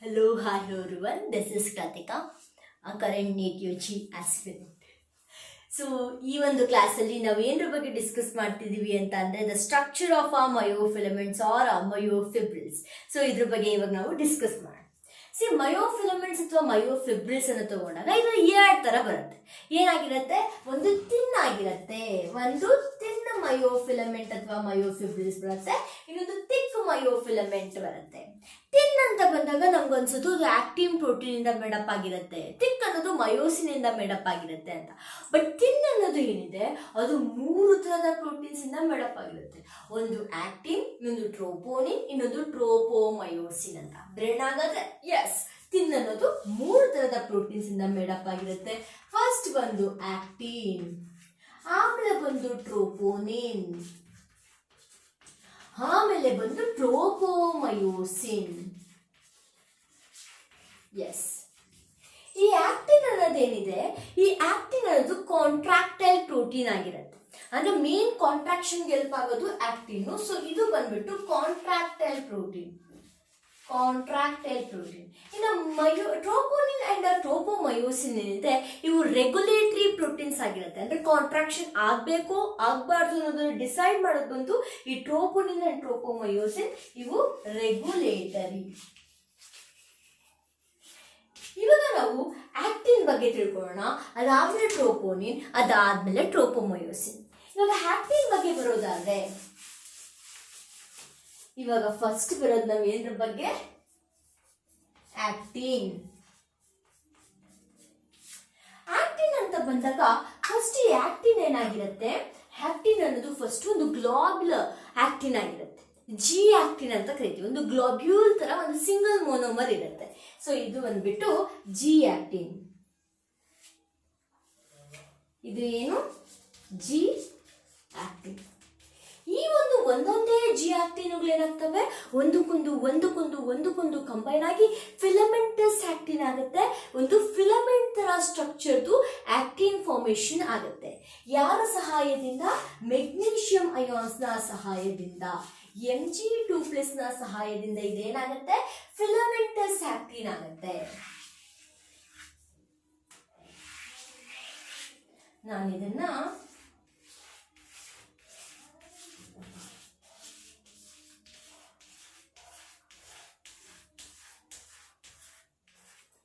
Hello, hi everyone. This is Kratika, a current NEET UG aspirant. So ಈ ಒಂದು ಕ್ಲಾಸಲ್ಲಿ ನಾವು ಏನರ ಬಗ್ಗೆ ಡಿಸ್ಕಸ್ ಮಾಡ್ತಿದ್ದೀವಿ ಅಂತ ಅಂದರೆ ದ ಸ್ಟ್ರಕ್ಚರ್ ಆಫ್ ಆ ಮಯೋಫಿಲಮೆಂಟ್ಸ್ ಆರ್ ಮಯೋಫಿಬ್ರಿಲ್ಸ್. ಸೊ ಇದ್ರ ಬಗ್ಗೆ ಇವಾಗ ನಾವು ಡಿಸ್ಕಸ್ ಮಾಡೋಣ. ಮಯೋಫಿಲಮೆಂಟ್ಸ್ ಅಥವಾ ಮಯೋಫಿಬ್ರಿಲ್ಸ್ ಅನ್ನು ತಗೊಂಡಾಗ ಇದು ಎರಡು ಥರ ಬರುತ್ತೆ. ಏನಾಗಿರುತ್ತೆ, ಒಂದು ತಿನ್ ಆಗಿರುತ್ತೆ, ಒಂದು ತಿನ್ ಮಯೋಫಿಲಮೆಂಟ್ ಅಥವಾ ಮಯೋಫಿಬ್ರಿಲ್ಸ್ ಬರುತ್ತೆ, ಇನ್ನೊಂದು ತಿಕ್ ಮಯೋಫಿಲಮೆಂಟ್ ಬರುತ್ತೆ. ತಿನ್ ಅಂತ ಬಂದಾಗ ನಮ್ಗನ್ಸುತ್ತೆ ಅದು ಆಕ್ಟಿನ್ ಪ್ರೋಟೀನ್ ಇಂದ ಮೇಡಪ್ ಆಗಿರುತ್ತೆ, ತಿಕ್ ಅನ್ನೋದು ಮಯೋಸಿನ್ ಇಂದ ಮೇಡಪ್ ಆಗಿರುತ್ತೆ ಅಂತ. ಬಟ್ ತಿನ್ ಅನ್ನೋದು ಏನಿದೆ ಅದು 3 ತರದ ಪ್ರೋಟೀನ್ಸ್ ಇಂದ ಮೇಡಪ್ ಆಗಿರುತ್ತೆ. ಒಂದು ಆಕ್ಟಿನ್, ಇನ್ನೊಂದು ಟ್ರೋಪೋನಿನ್, ಇನ್ನೊಂದು ಟ್ರೋಪೋಮಯೋಸಿನ್ ಅಂತ. ಏನಾಗುತ್ತೆ, ಎಸ್, ತಿನ್ ಅನ್ನೋದು 3 ತರದ ಪ್ರೋಟೀನ್ಸ್ ಇಂದ ಮೇಡಪ್ ಆಗಿರುತ್ತೆ. ಫಸ್ಟ್ ಬಂದು ಆಕ್ಟಿನ್, ಆಮೇಲೆ ಬಂದು ಟ್ರೋಪೋನಿನ್, ಆಮೇಲೆ ಬಂದು ಟ್ರೋಪೋಮಯೋಸಿನ್. ಎಸ್, ಈ ಆಕ್ಟಿನ್ ಅನ್ನೋದೇನಿದೆ, ಈ ಆಕ್ಟಿನ್ ಅನ್ನೋದು ಕಾಂಟ್ರಾಕ್ಟೈಲ್ ಪ್ರೋಟೀನ್ ಆಗಿರುತ್ತೆ. ಅಂದ್ರೆ ಮೇನ್ ಕಾಂಟ್ರಾಕ್ಷನ್ ಹೆಲ್ಪ್ ಆಗೋದು ಆಕ್ಟಿನ್. ಸೊ ಇದು ಬಂದ್ಬಿಟ್ಟು ಕಾಂಟ್ರಾಕ್ಟೈಲ್ ಪ್ರೋಟೀನ್. ಇನ್ನು ಟ್ರೋಪೋನಿನ್ ಅಂಡ್ ಟ್ರೋಪೋಮಯೋಸಿನ್ ಏನಿದೆ ಇವು ರೆಗ್ಯುಲೇಟರಿ ಪ್ರೋಟೀನ್ಸ್ ಆಗಿರುತ್ತೆ. ಅಂದ್ರೆ ಕಾಂಟ್ರಾಕ್ಷನ್ ಆಗಬೇಕು ಆಗಬಾರ್ದು ಅನ್ನೋದನ್ನ ಡಿಸೈಡ್ ಮಾಡೋದು ಬಂದು ಈ ಟ್ರೋಪೋನಿನ್ ಅಂಡ್ ಟ್ರೋಪೋಮಯೋಸಿನ್, ಇವು ರೆಗ್ಯುಲೇಟರಿ. ಇವಾಗ ನಾವು ಆಕ್ಟಿನ್ ಬಗ್ಗೆ ತಿಳ್ಕೊಳ್ಳೋಣ, ಅದಾದ್ಮೇಲೆ ಟ್ರೋಪೋನಿನ್, ಅದಾದ್ಮೇಲೆ ಟ್ರೋಪೋಮಯೋಸಿನ್. ಇವಾಗ ಆಕ್ಟಿನ್ ಬಗ್ಗೆ ಬರೋದಾದ್ರೆ ಇವಾಗ ಫಸ್ಟ್ ಬರೋದು ನಾವು ಏನ್ರ ಬಗ್ಗೆ, ಆಕ್ಟಿನ್. ಆಕ್ಟಿನ್ ಅಂತ ಬಂದಾಗ ಫಸ್ಟ್ ಈ ಆಕ್ಟಿನ್ ಏನಾಗಿರುತ್ತೆ, ಆಕ್ಟಿನ್ ಅನ್ನೋದು ಫಸ್ಟ್ ಒಂದು ಗ್ಲೋಬ್ಯುಲರ್ ಆಕ್ಟಿನ್ ಆಗಿರುತ್ತೆ. ಜಿ ಆಕ್ಟಿನ್ ಅಂತ ಕರಿತೀವಿ. ಒಂದು ಗ್ಲೋಬ್ಯೂಲ್ ತರ ಒಂದು ಸಿಂಗಲ್ ಮೋನೋಮರ್ ಇರುತ್ತೆ. ಸೊ ಇದು ಬಂದ್ಬಿಟ್ಟು ಜಿ ಆಕ್ಟಿನ್. ಇದು ಏನು, ಜಿ ಆಕ್ಟಿನ್. ಈ ಒಂದೊಂದೇ ಜಿ ಆಕ್ಟಿನ್ಗಳು ಏನಾಗ್ತವೆ, ಒಂದಕ್ಕೊಂದು ಕಂಬೈನ್ ಆಗಿ ಫಿಲಮೆಂಟಸ್ ಆಕ್ಟಿನ್ ಆಗುತ್ತೆ. ಒಂದು ಫಿಲಮೆಂಟ್ ತರ ಸ್ಟ್ರಕ್ಚರ್ದು ಆಕ್ಟಿನ್ ಫಾರ್ಮೇಶನ್ ಆಗುತ್ತೆ. ಯಾರ ಸಹಾಯದಿಂದ, ಮೆಗ್ನೀಷಿಯಂ ಅಯಾನ್ಸ್ ನ ಸಹಾಯದಿಂದ, Mg2+ ನ ಸಹಾಯದಿಂದ ಇದೇನಾಗುತ್ತೆ, ಫಿಲಮೆಂಟಸ್ ಆಕ್ಟಿನ್ ಆಗುತ್ತೆ. ನಾನಿದನ್ನ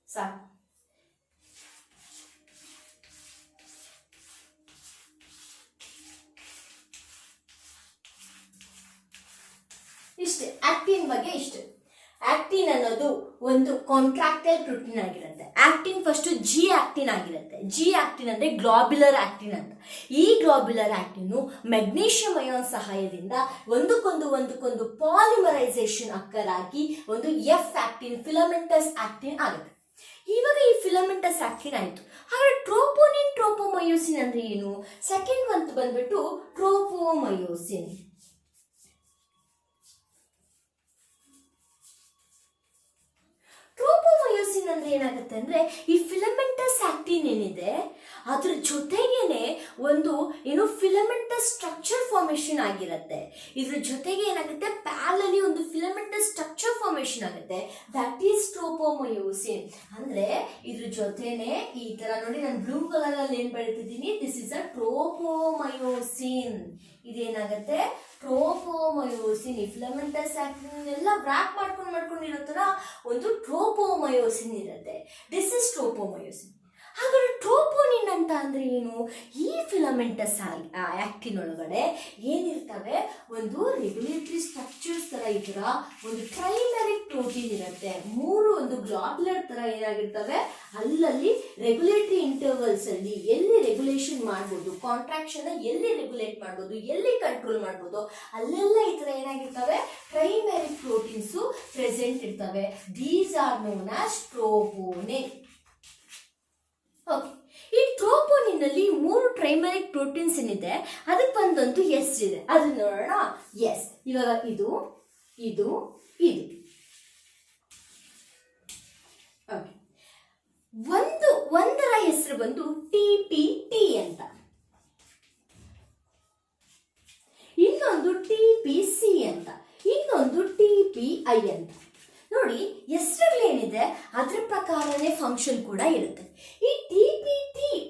ಸಾಕು. ಇಷ್ಟೇ ಆಕ್ಟಿನ್ ಬಗ್ಗೆ. ಇಷ್ಟು ಆಕ್ಟಿನ್ ಅನ್ನೋದು ಒಂದು ಕಾಂಟ್ರಾಕ್ಟೈಲ್ ಪ್ರೋಟೀನ್ ಆಗಿರುತ್ತೆ. ಆಕ್ಟಿನ್ ಫಸ್ಟ್ ಜಿ ಆಕ್ಟಿನ್ ಆಗಿರುತ್ತೆ. ಜಿ ಆಕ್ಟಿನ್ ಅಂದ್ರೆ ಗ್ಲೋಬ್ಯುಲರ್ ಆಕ್ಟಿನ್ ಅಂತ. ಈ ಗ್ಲೋಬ್ಯುಲರ್ ಆಕ್ಟಿನ್ ಮೆಗ್ನೀಷಿಯಂ ಅಯಾನ್ ಸಹಾಯದಿಂದ ಒಂದಕ್ಕೊಂದು ಪಾಲಿಮರೈಸೇಷನ್ ಅಕ್ಕರ್ ಆಗಿ ಒಂದು ಎಫ್ ಆಕ್ಟಿನ್, ಫಿಲಮೆಂಟಸ್ ಆಕ್ಟಿನ್ ಆಗುತ್ತೆ. ಇವಾಗ ಈ ಫಿಲಮೆಂಟಸ್ ಆಕ್ಟಿನ್ ಆಯ್ತು. ಹಾಗಾದ್ರೆ ಟ್ರೋಪೋನಿನ್, ಟ್ರೋಪೋಮಯೋಸಿನ್ ಅಂದ್ರೆ ಏನು? ಸೆಕೆಂಡ್ ಒಂದು ಬಂದ್ಬಿಟ್ಟು ಟ್ರೋಪೋಮಯೋಸಿನ್. ಟ್ರೋಪೋಮಯೋಸಿನ್ ಅಂದ್ರೆ ಏನಾಗುತ್ತೆ ಅಂದ್ರೆ ಈ ಫಿಲಮೆಂಟಸ್ ಆಕ್ಟಿನ್ ಏನಿದೆ ಅದ್ರ ಜೊತೆಗೇನೆ ಒಂದು ಏನು ಫಿಲಮೆಂಟಸ್ ಸ್ಟ್ರಕ್ಚರ್ ಫಾರ್ಮೇಶನ್ ಆಗಿರುತ್ತೆ. ಇದ್ರ ಜೊತೆಗೆ ಏನಾಗುತ್ತೆ, ಪ್ಯಾರಲಲಿ ಒಂದು ಫಿಲಮೆಂಟಸ್ ಸ್ಟ್ರಕ್ಚರ್ ಫಾರ್ಮೇಶನ್ ಆಗುತ್ತೆ. That is tropomyosin. ಅಂದ್ರೆ ಇದ್ರ ಜೊತೆನೆ ಈ ತರ ನೋಡಿ, ನಾನು ಬ್ಲೂ ಕಲರ್ ಅಲ್ಲಿ ಏನ್ ಬರೀತಿದ್ದೀನಿ, ದಿಸ್ ಇಸ್ ಅ ಟ್ರೋಪೋಮಯೋಸಿನ್. ಇದೇನಾಗುತ್ತೆ, ಟ್ರೋಪೋಮಯೋಸಿನ್. ಈ ಫಿಲಮೆಂಟಸ್ ಆಕ್ಟಿನ್ ಎಲ್ಲ ವ್ರಾಪ್ ಮಾಡ್ಕೊಂಡಿರೋ ತರ ಒಂದು ಟ್ರೋಪೋಮಯೋಸಿನ್ ಇರುತ್ತೆ. This is tropomyosin. ಹಾಗಾದ್ರೆ ಟ್ರೋಪೋನಿನ್ ಅಂತ ಅಂದ್ರೆ ಏನು? ಈ ಫಿಲಮೆಂಟಸ್ ಆಕ್ಟಿನ್ ಒಳಗಡೆ ಏನಿರ್ತವೆ, ಒಂದು ರೆಗ್ಯುಲೇಟರಿ ಸ್ಟ್ರಕ್ಚರ್ಸ್ ತರ ಈ ತರ ಒಂದು ಟ್ರೈಮೆರಿಕ್ ಪ್ರೋಟೀನ್ ಇರುತ್ತೆ. 3 ಒಂದು ಗ್ಲೋಬ್ಯುಲರ್ ತರ ಏನಾಗಿರ್ತವೆ, ಅಲ್ಲಲ್ಲಿ ರೆಗ್ಯುಲೇಟರಿ ಇಂಟರ್ವಲ್ಸ್ ಅಲ್ಲಿ ಎಲ್ಲಿ ರೆಗ್ಯುಲೇಷನ್ ಮಾಡ್ಬೋದು, ಕಾಂಟ್ರಾಕ್ಷನ್ ಎಲ್ಲಿ ರೆಗ್ಯುಲೇಟ್ ಮಾಡ್ಬೋದು, ಎಲ್ಲಿ ಕಂಟ್ರೋಲ್ ಮಾಡ್ಬೋದು, ಅಲ್ಲೆಲ್ಲ ಈ ತರ ಏನಾಗಿರ್ತವೆ, ಟ್ರೈಮೆರಿಕ್ ಪ್ರೋಟೀನ್ಸ್ ಪ್ರೆಸೆಂಟ್ ಇರ್ತವೆ. These are known as troponin. Okay, ಈ ಟ್ರೋಪೋನಿನ್ ಅಲ್ಲಿ 3 ಟ್ರೈಮರಿಕ್ ಪ್ರೋಟೀನ್ಸ್ ಏನಿದೆ ಅದಕ್ಕೆ ಒಂದೊಂದು ಹೆಸರಿದೆ, ಅದನ್ನ ನೋಡೋಣ. ಎಸ್, ಇವಾಗ ಇದು ಇದು ಇದು ಓಕೆ. ಒಂದರ ಹೆಸರು ಬಂದು TPT ಅಂತ, ಇನ್ನೊಂದು TPC ಅಂತ, ಇನ್ನೊಂದು TPI ಅಂತ. ನೋಡಿ ಹೆಸರುಗಳೇನಿದೆ ಅದ್ರ ಪ್ರಕಾರನೇ ಫಂಕ್ಷನ್ ಕೂಡ ಇರುತ್ತೆ. ಈ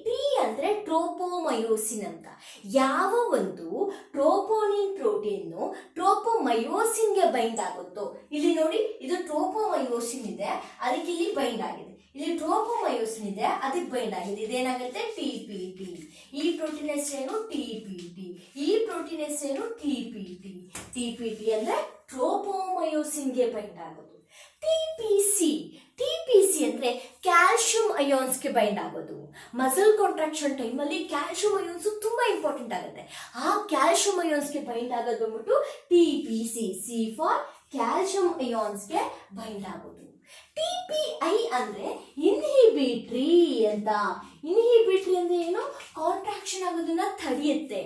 ಟಿ ಅಂದ್ರೆ ಟ್ರೋಪೋಮಯೋಸಿನ್ ಅಂತ. ಯಾವ ಒಂದು ಟ್ರೋಪೋನಿನ್ ಪ್ರೋಟೀನು ಟ್ರೋಪೋಮಯೋಸಿನ್ಗೆ ಬೈಂಡ್ ಆಗುತ್ತೋ, ಇಲ್ಲಿ ನೋಡಿ ಇದು ಟ್ರೋಪೋಮಯೋಸಿನ್ ಇದೆ, ಅದಕ್ಕೆ ಇಲ್ಲಿ ಬೈಂಡ್ ಆಗಿದೆ. ಇಲ್ಲಿ ಟ್ರೋಪೋಮಯೋಸಿನ್ ಇದೆ, ಅದಕ್ಕೆ ಬೈಂಡ್ ಆಗಿದೆ. ಇದೇನಾಗುತ್ತೆ TPT. ಈ ಪ್ರೋಟೀನ್ ಹೆಸರೇನು TPT. ಈ ಪ್ರೋಟೀನ್ ಹೆಸರೇನು TPT ಅಂದ್ರೆ ಟ್ರೋಪೋಮಯೋಸಿನ್ಗೆ ಬೈಂಡ್ ಆಗೋದು. TPC ಅಂದ್ರೆ ಕ್ಯಾಲ್ಸಿಯಂ ಅಯಾನ್ಸ್ಗೆ ಬೈಂಡ್ ಆಗೋದು. ಮಸಲ್ ಕಾಂಟ್ರಾಕ್ಷನ್ ಟೈಮಲ್ಲಿ ಕ್ಯಾಲ್ಸಿಯಂ ಅಯಾನ್ಸ್ ತುಂಬಾ ಇಂಪಾರ್ಟೆಂಟ್ ಆಗುತ್ತೆ. ಆ ಕ್ಯಾಲ್ಸಿಯಂ ಅಯಾನ್ಸ್ಗೆ ಬೈಂಡ್ ಆಗೋದು ಬಂದ್ಬಿಟ್ಟು TPC. C ಫಾರ್ ಕ್ಯಾಲ್ಸಿಯಂ ಅಯಾನ್ಸ್ಗೆ ಬೈಂಡ್ ಆಗೋದು. TPI ಅಂದ್ರೆ ಇನ್ಹಿಬಿಟ್ರಿ ಅಂತ. ಇನ್ಹಿಬಿಟ್ರಿ ಅಂದ್ರೆ ಏನು? ಕಾಂಟ್ರಾಕ್ಷನ್ ಆಗೋದನ್ನ ತಡೆಯುತ್ತೆ.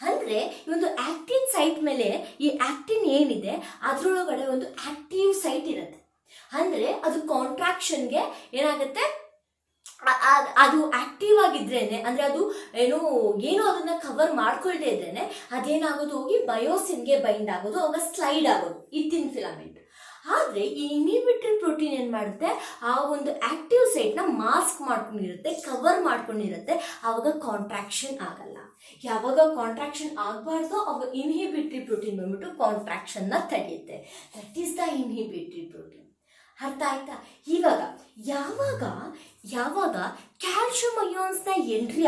ಅಂದ್ರೆ ಈ ಒಂದು ಆಕ್ಟಿನ್ ಸೈಟ್ ಮೇಲೆ ಈ ಆಕ್ಟಿನ್ ಏನಿದೆ ಅದ್ರೊಳಗಡೆ ಒಂದು ಆಕ್ಟಿವ್ ಸೈಟ್ ಇರುತ್ತೆ. ಅಂದ್ರೆ ಅದು ಕಾಂಟ್ರಾಕ್ಷನ್ಗೆ ಏನಾಗುತ್ತೆ, ಅದು ಆಕ್ಟಿವ್ ಆಗಿದ್ರೇನೆ, ಅಂದ್ರೆ ಅದು ಏನು ಅದನ್ನ ಕವರ್ ಮಾಡ್ಕೊಳ್ದೇ ಇದ್ರೇನೆ ಅದೇನಾಗೋದು ಹೋಗಿ ಮಯೋಸಿನ್ಗೆ ಬೈಂಡ್ ಆಗೋದು, ಅವಾಗ ಸ್ಲೈಡ್ ಆಗೋದು ಈ ಥಿನ್ ಫಿಲಮೆಂಟ್. ಆದ್ರೆ ಈ ಇನ್ಹಿಬಿಟರಿ ಪ್ರೋಟೀನ್ ಏನ್ ಮಾಡುತ್ತೆ, ಆ ಒಂದು ಆಕ್ಟಿವ್ ಸೈಟ್ ನ ಮಾಸ್ಕ್ ಮಾಡ್ಕೊಂಡಿರುತ್ತೆ, ಕವರ್ ಮಾಡ್ಕೊಂಡಿರುತ್ತೆ, ಆವಾಗ ಕಾಂಟ್ರಾಕ್ಷನ್ ಆಗಲ್ಲ. ಯಾವಾಗ ಕಾಂಟ್ರಾಕ್ಷನ್ ಆಗಬಾರ್ದು ಅವಾಗ ಇನ್ಹಿಬಿಟರಿ ಪ್ರೋಟೀನ್ ಬಂದ್ಬಿಟ್ಟು ಕಾಂಟ್ರಾಕ್ಷನ್ ನ ತಡೆಯುತ್ತೆ. That is the inhibitory protein. ಅರ್ಥ ಆಯ್ತಾ? ಇವಾಗ ಯಾವಾಗ ಕ್ಯಾಲ್ಸಿಯಂ ಅಯಾನ್ಸ್ನ ಎಂಟ್ರಿ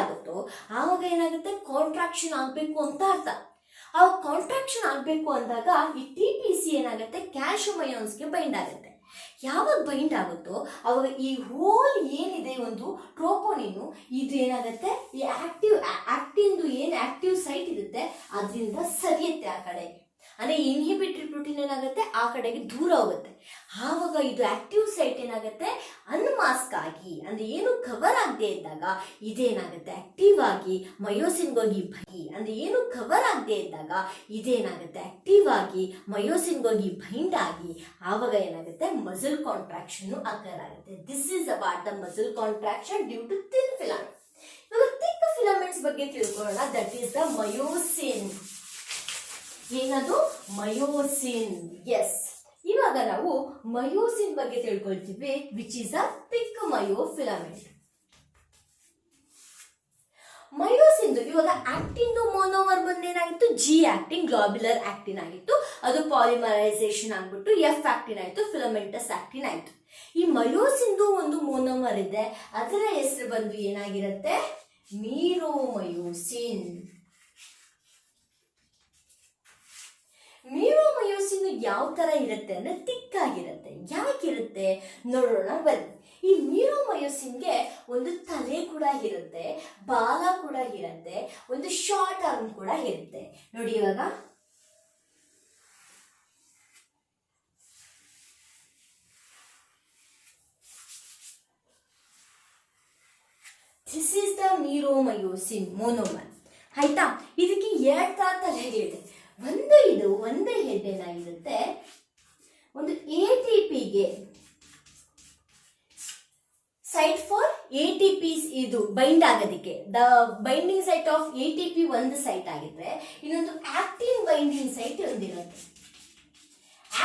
ಆಗುತ್ತೋ, ಆವಾಗ ಏನಾಗುತ್ತೆ, ಕಾಂಟ್ರಾಕ್ಷನ್ ಆಗಬೇಕು ಅಂತ ಅರ್ಥ. ಅವಾಗ ಕಾಂಟ್ರಾಕ್ಷನ್ ಆಗಬೇಕು ಅಂದಾಗ ಈ TPC ಏನಾಗುತ್ತೆ, ಕ್ಯಾಲ್ಸಿಯಂ ಅಯಾನ್ಸ್ಗೆ ಬೈಂಡ್ ಆಗುತ್ತೆ. ಯಾವಾಗ ಬೈಂಡ್ ಆಗುತ್ತೋ ಅವಾಗ ಈ ಹೋಲ್ ಏನಿದೆ ಒಂದು ಟ್ರೋಪೋನಿನ್, ಇದು ಏನಾಗುತ್ತೆ, ಈ ಆಕ್ಟಿನ್ದು ಏನು ಆಕ್ಟಿವ್ ಸೈಟ್ ಇರುತ್ತೆ ಅದರಿಂದ ಸರಿಯುತ್ತೆ ಆ ಕಡೆ. ಅಂದ್ರೆ ಇನ್ಹಿಬಿಟರಿ ಪ್ರೋಟೀನ್ ಏನಾಗುತ್ತೆ, ಆ ಕಡೆಗೆ ದೂರ ಹೋಗುತ್ತೆ. ಆವಾಗ ಇದು ಆಕ್ಟಿವ್ ಸೈಟ್ ಏನಾಗುತ್ತೆ, ಅನ್ಮಾಸ್ಕ್ ಆಗಿ, ಅಂದ್ರೆ ಏನು ಕವರ್ ಆಗದೆ ಇದ್ದಾಗ ಇದೇನಾಗುತ್ತೆ, ಆಕ್ಟಿವ್ ಆಗಿ ಮಯೋಸಿನ್ಗೋಗಿ ಅಂದ್ರೆ ಏನು ಕವರ್ ಆಗದೆ ಇದ್ದಾಗ ಇದೇನಾಗುತ್ತೆ, ಆಕ್ಟಿವ್ ಆಗಿ ಮಯೋಸಿನ್ಗೋಗಿ ಬೈಂಡ್ ಆಗಿ ಆವಾಗ ಏನಾಗುತ್ತೆ, ಮಸಲ್ ಕಾಂಟ್ರಾಕ್ಷನ್ ಅಕರ್ ಆಗುತ್ತೆ. This is about the muscle contraction due to thin filament. ಇವಾಗ ಥಿಕ್ ಫಿಲಮೆಂಟ್ಸ್ ಬಗ್ಗೆ ತಿಳ್ಕೊಳ್ಳೋಣ. That is the myosin. ಏನದು? ಮಯೋಸಿನ್. ಎಸ್, ಇವಾಗ ನಾವು ಮಯೋಸಿನ್ ಬಗ್ಗೆ ತಿಳ್ಕೊಳ್ತೀವಿ, which is a thick myofilament. Myosin ಇವಾಗ ಆಕ್ಟಿನ್ ಮೋನೋಮರ್ ಬಂದೇನಾಗಿತ್ತು, G ಆಕ್ಟಿನ್ ಗ್ಲೋಬ್ಯುಲರ್ ಆಕ್ಟಿನ್ ಆಗಿತ್ತು. ಅದು ಪಾಲಿಮರೈಸೇಷನ್ ಆಗ್ಬಿಟ್ಟು F ಆಕ್ಟಿನ್ ಆಯ್ತು, ಫಿಲಮೆಂಟಸ್ ಆಕ್ಟಿನ್ ಆಯ್ತು. ಈ ಮಯೋಸಿನ್ ಒಂದು ಮೋನೋಮರ್ ಇದೆ, ಅದರ ಹೆಸರು ಬಂದು ಏನಾಗಿರುತ್ತೆ, ಮೀರೋಮಯೋಸಿನ್. ಮೀರೋಮಯೋಸಿನ್ ಯಾವ ತರ ಇರುತ್ತೆ ಅಂದ್ರೆ ಥಿಕ್ ಆಗಿರುತ್ತೆ. ಯಾಕಿರುತ್ತೆ ನೋಡೋಣ ಬನ್ನಿ. ಈ ಮೀರೋಮಯೋಸಿನ್ಗೆ ಒಂದು ತಲೆ ಕೂಡ ಇರುತ್ತೆ, ಬಾಲ ಕೂಡ ಇರುತ್ತೆ, ಒಂದು ಶಾರ್ಟ್ ಆರ್ಮ್ ಕೂಡ ಇರುತ್ತೆ. ನೋಡಿ ಇವಾಗ this is the meromyosin monomer. ಆಯ್ತಾ? ಇದಕ್ಕೆ 2 ತರ ತಲೆಗಳಿದೆ. ಒಂದು ಹೆಡ್ ಏನಾಗಿರುತ್ತೆ, ಒಂದು ATPಗೆ ಸೈಟ್ ಫಾರ್ ATP ಇದು ಬೈಂಡ್ ಆಗೋದಕ್ಕೆ, the binding site of ATP ಒಂದು ಸೈಟ್ ಆಗಿದ್ರೆ, ಇನ್ನೊಂದು ಆಕ್ಟಿನ್ ಬೈಂಡಿಂಗ್ ಸೈಟ್ ಒಂದಿರುತ್ತೆ.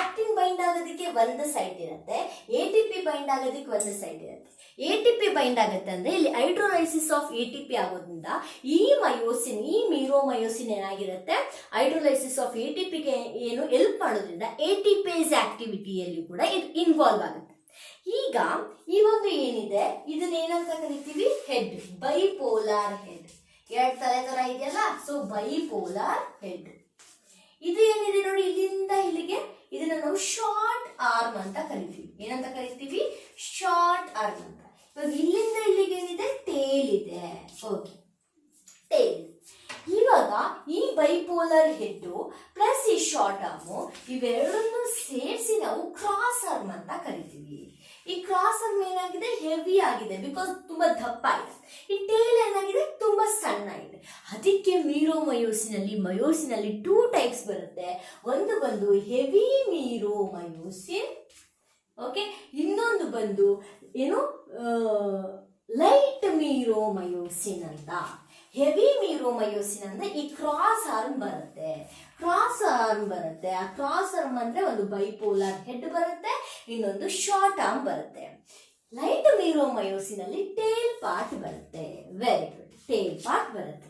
ಆಕ್ಟಿನ್ ಬೈಂಡ್ ಆಗೋದಕ್ಕೆ ಒಂದು ಸೈಟ್ ಇರುತ್ತೆ, ATP ಬೈಂಡ್ ಆಗೋದಕ್ಕೆ ಒಂದು ಸೈಟ್ ಇರುತ್ತೆ. ATP ಬೈಂಡ್ ಆಗುತ್ತೆ ಅಂದ್ರೆ ಇಲ್ಲಿ ಹೈಡ್ರೋಲೈಸಿಸ್ ಆಫ್ ATP ಆಗೋದ್ರಿಂದ ಈ ಮೀರೋಮಯೋಸಿನ್ ಏನಾಗಿರುತ್ತೆ, ಹೈಡ್ರೋಲೈಸಿಸ್ ಆಫ್ ATPಗೆ ಏನು ಹೆಲ್ಪ್ ಮಾಡೋದ್ರಿಂದ ATPase ಆಕ್ಟಿವಿಟಿಯಲ್ಲಿ ಕೂಡ ಇನ್ವಾಲ್ವ್ ಆಗುತ್ತೆ. ಈಗ ಈ ಒಂದು ಏನಿದೆ ಇದನ್ನ ಏನಂತ ಕರಿತೀವಿ, ಹೆಡ್, ಬೈಪೋಲಾರ್ ಹೆಡ್. 2 ತಲೆ ತರ ಇದೆಯಲ್ಲ, ಸೊ ಬೈಪೋಲಾರ್ ಹೆಡ್. ಇದು ಏನಿದೆ ನೋಡಿ, ಇಲ್ಲಿಂದ ಇಲ್ಲಿಗೆ ಇದನ್ನ ನಾವು ಶಾರ್ಟ್ ಆರ್ಮ್ ಅಂತ ಕರಿತೀವಿ. ಏನಂತ ಕರಿತೀವಿ, ಶಾರ್ಟ್ ಆರ್ಮ್ ಅಂತ. ಇವಾಗ ಇಲ್ಲಿಂದ ಇಲ್ಲಿಗೆ ಏನಿದೆ, ಟೇಲ್ ಇದೆ. Okay, tail. ಇವಾಗ ಈ ಬೈಪೋಲರ್ ಹೆಡ್ ಪ್ಲಸ್ ಈ ಶಾರ್ಟ್ ಆರ್ಮ್ ಇವೆರಡನ್ನು ಸೇರಿಸಿ ನಾವು ಕ್ರಾಸ್ ಆರ್ಮ್ ಅಂತ ಕರಿತೀವಿ. ಈ ಕ್ರಾಸ್ ಆರ್ಮ್ ಏನಾಗಿದೆ, ಹೆವಿ ಆಗಿದೆ, ಬಿಕಾಸ್ ತುಂಬಾ ದಪ್ಪ ಇದೆ. ಈ ಟೇಲ್ ಏನಾಗಿದೆ, ತುಂಬಾ ಸಣ್ಣ ಇದೆ. ಅದಕ್ಕೆ ಮಯೋಸಿನಲ್ಲಿ 2 ಟೈಪ್ಸ್ ಬರುತ್ತೆ. ಒಂದು ಬಂದು ಹೆವಿ ಮೀರೋಮಯೋಸಿನ್, ಓಕೆ, ಇನ್ನೊಂದು ಬಂದು ಏನು ಲೈಟ್ ಮೀರೋಮಯೋಸಿನ್ ಅಂತ. ಹೆವಿ ಮ್ಯೂರೋಮಯೋಸಿನ್ ಅಂದ್ರೆ ಈ ಕ್ರಾಸ್ ಆರ್ಮ್ ಬರುತ್ತೆ. ಆ ಕ್ರಾಸ್ ಆರ್ಮ್ ಅಂದ್ರೆ ಒಂದು ಬೈಪೋಲಾರ್ ಹೆಡ್ ಬರುತ್ತೆ, ಇನ್ನೊಂದು ಶಾರ್ಟ್ ಆರ್ಮ್ ಬರುತ್ತೆ. ಲೈಟ್ ಮ್ಯೂರೋಮಯೋಸಿನ್ ಅಲ್ಲಿ ಟೇಲ್ ಪಾರ್ಟ್ ಬರುತ್ತೆ. ವೆರಿ ಗುಡ್, ಟೇಲ್ ಪಾರ್ಟ್ ಬರುತ್ತೆ.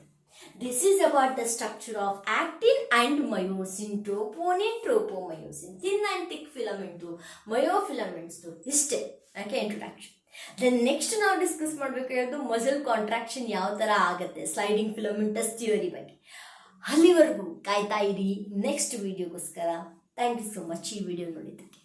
This is about the structure of actin and myosin, troponin, tropomyosin, thin and thick filament, myofilaments. ಇಷ್ಟೇ ಯಾಕೆ ಇಂಟ್ರೊಡಕ್ಷನ್. ದೆನ್ ನೆಕ್ಸ್ಟ್ ನಾವು ಡಿಸ್ಕಸ್ ಮಾಡಬೇಕಾಗಿರೋದು ಮಸಲ್ ಕಾಂಟ್ರಾಕ್ಷನ್ ಯಾವ ಥರ ಆಗುತ್ತೆ, ಸ್ಲೈಡಿಂಗ್ ಫಿಲಮೆಂಟಸ್ ಥಿಯರಿ ಬಗ್ಗೆ. ಅಲ್ಲಿವರೆಗೂ ಕಾಯ್ತಾ ಇರಿ ನೆಕ್ಸ್ಟ್ ವಿಡಿಯೋಗೋಸ್ಕರ. ಥ್ಯಾಂಕ್ ಯು ಸೋ ಮಚ್ ಈ ವಿಡಿಯೋ ನೋಡಿದ್ದಕ್ಕೆ.